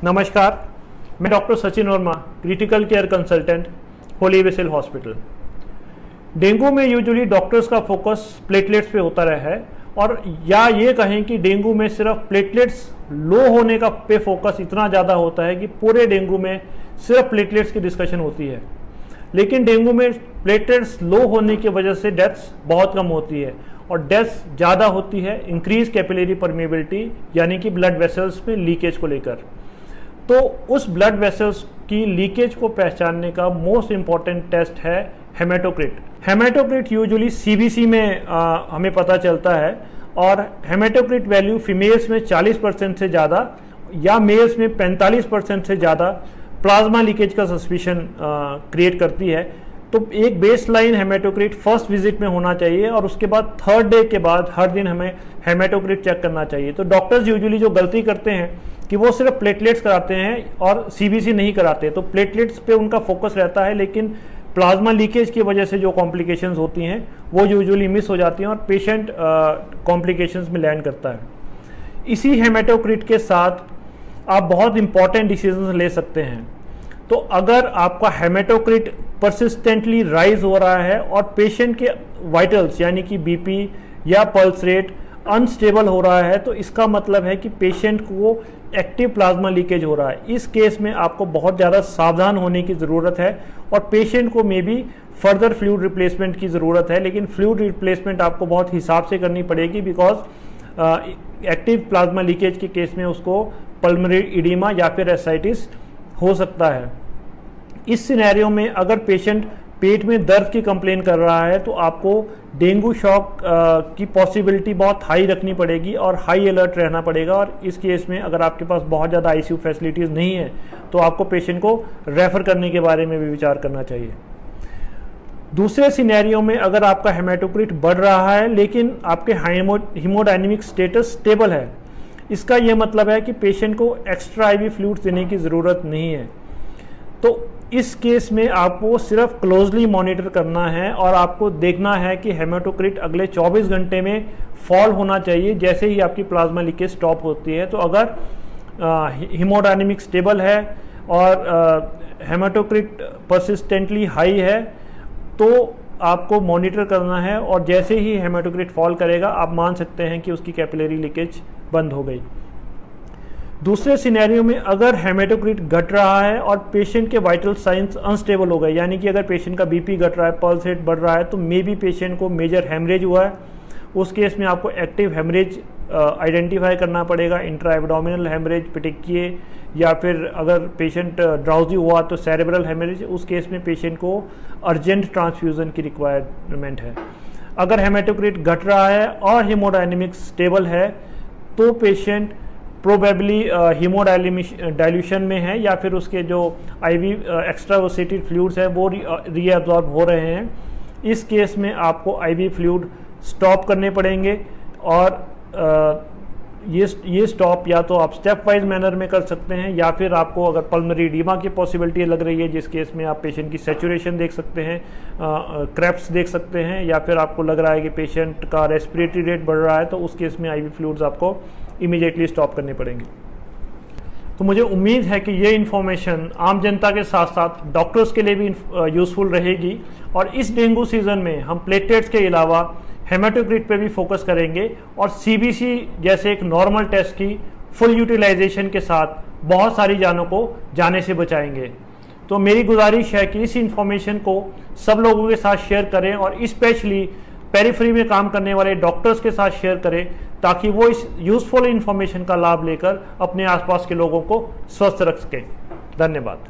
नमस्कार, मैं doctor Sachin Verma, critical care consultant, Holi vessel hospital. Dengue में यूजुअली डॉक्टर्स का फोकस प्लेटलेट्स पे होता रहा है, और या ये कहें कि डेंगू में सिर्फ प्लेटलेट्स लो होने का पे फोकस इतना ज़्यादा होता है कि पूरे डेंगू में सिर्फ प्लेटलेट्स की डिस्कशन होती है। लेकिन डेंगू में प्लेटलेट्स लो होने की वजह से डेथ्स बहुत कम होती है, और डेथ्स ज़्यादा होती है इंक्रीज कैपिलरी परमेबिलिटी यानी कि ब्लड वेसल्स में लीकेज को लेकर। तो उस ब्लड वेसल्स की लीकेज को पहचानने का मोस्ट इम्पॉर्टेंट टेस्ट है हेमेटोक्रिट। हेमेटोक्रिट यूजुअली सीबीसी में हमें पता चलता है, और हेमेटोक्रिट वैल्यू फीमेल्स में 40% से ज़्यादा या मेल्स में 45% से ज़्यादा प्लाज्मा लीकेज का सस्पिशन क्रिएट करती है। तो एक base line haematocrit first visit में होना चाहिए, और उसके बाद थर्ड डे के बाद हर दिन हमें हेमेटोक्रिट चेक करना चाहिए। तो डॉक्टर्स यूजुअली जो गलती करते हैं कि वो सिर्फ प्लेटलेट्स कराते हैं और सीबीसी नहीं कराते। तो प्लेटलेट्स पे उनका फोकस रहता है, लेकिन प्लाज्मा लीकेज की वजह से जो कॉम्प्लिकेशंस होती हैं वो यूजुअली मिस हो जाती हैं और पेशेंट कॉम्प्लिकेशंस में लैंड करता है। इसी हेमेटोक्रिट के साथ आप बहुत इंपॉर्टेंट डिसीजंस ले सकते हैं। तो अगर आपका हेमेटोक्रिट परसिस्टेंटली राइज हो रहा है और पेशेंट के वाइटल्स यानी कि बीपी या पल्स रेट अनस्टेबल हो रहा है, तो इसका मतलब है कि पेशेंट को एक्टिव प्लाज्मा लीकेज हो रहा है। इस केस में आपको बहुत ज़्यादा सावधान होने की ज़रूरत है, और पेशेंट को may be further fluid replacement की ज़रूरत है। लेकिन फ्लूइड रिप्लेसमेंट आपको बहुत हिसाब से करनी पड़ेगी, बिकॉज एक्टिव प्लाज्मा लीकेज के केस में उसको पल्मोनरी इडीमा या फिर एसाइटिस हो सकता है। इस सिनेरियो में अगर पेशेंट पेट में दर्द की कंप्लेन कर रहा है, तो आपको डेंगू शॉक की पॉसिबिलिटी बहुत हाई रखनी पड़ेगी और हाई अलर्ट रहना पड़ेगा। और इस केस में अगर आपके पास बहुत ज़्यादा आईसीयू फैसिलिटीज़ नहीं है, तो आपको पेशेंट को रेफ़र करने के बारे में भी विचार करना चाहिए। दूसरे सिनेरियो में अगर आपका हेमेटोक्रिट बढ़ रहा है लेकिन आपके हीमोडायनेमिक स्टेटस स्टेबल है, इसका यह मतलब है कि पेशेंट को एक्स्ट्रा आईवी फ्लूइड्स देने की ज़रूरत नहीं है। तो इस केस में आपको सिर्फ क्लोजली मॉनिटर करना है, और आपको देखना है कि हेमेटोक्रिट अगले 24 घंटे में फॉल होना चाहिए जैसे ही आपकी प्लाज्मा लीकेज स्टॉप होती है। तो अगर हीमोडायनेमिक स्टेबल है और हेमेटोक्रिट परसिस्टेंटली हाई है, तो आपको मॉनिटर करना है, और जैसे ही हेमेटोक्रिट फॉल करेगा आप मान सकते हैं कि उसकी कैपिलरी लीकेज बंद हो गई। दूसरे सिनेरियो में अगर हेमेटोक्रिट घट रहा है और पेशेंट के वाइटल साइंस अनस्टेबल हो गए, यानी कि अगर पेशेंट का बीपी घट रहा है, पल्स रेट बढ़ रहा है, तो मे बी पेशेंट को मेजर हेमरेज हुआ है। उस केस में आपको एक्टिव हेमरेज आइडेंटिफाई करना पड़ेगा, इंट्रा एब्डोमिनल हेमरेज, पिटिकिए, या फिर अगर पेशेंट ड्राउजी हुआ तो सेरेब्रल हेमरेज। उस केस में पेशेंट को अर्जेंट ट्रांसफ्यूजन की रिक्वायरमेंट है। अगर हेमेटोक्रिट घट रहा है और हीमोडायनेमिक्स स्टेबल है, तो पेशेंट प्रोबेबली हीमोडाइल्यूशन में है, या फिर उसके जो आईवी एक्स्ट्रावेसेटेड फ्लूइड्स है वो रीअब्जॉर्ब हो रहे हैं। इस केस में आपको आईवी फ्लूइड स्टॉप करने पड़ेंगे, और ये स्टॉप या तो आप स्टेप वाइज मैनर में कर सकते हैं, या फिर आपको अगर पल्मोनरी एडीमा की पॉसिबिलिटी लग रही है, जिस केस में आप पेशेंट की सैचुरेशन देख सकते हैं, क्रेप्स देख सकते हैं, या फिर आपको लग रहा है कि पेशेंट का रेस्पिरेटरी रेट बढ़ रहा है, तो उस केस में आईवी फ्लूइड्स आपको इमीडिएटली स्टॉप करने पड़ेंगे। तो मुझे उम्मीद है कि ये इन्फॉर्मेशन आम जनता के साथ साथ डॉक्टर्स के लिए भी यूज़फुल रहेगी, और इस डेंगू सीज़न में हम प्लेटलेट्स के अलावा हेमेटोक्रिट पे भी फोकस करेंगे, और सीबीसी जैसे एक नॉर्मल टेस्ट की फुल यूटिलाइजेशन के साथ बहुत सारी जानों को जाने से बचाएंगे। तो मेरी गुजारिश है कि इस इन्फॉर्मेशन को सब लोगों के साथ शेयर करें, और स्पेशली पेरिफेरी में काम करने वाले डॉक्टर्स के साथ शेयर करें, ताकि वो इस यूज़फुल इन्फॉर्मेशन का लाभ लेकर अपने आसपास के लोगों को स्वस्थ रख सकें। धन्यवाद।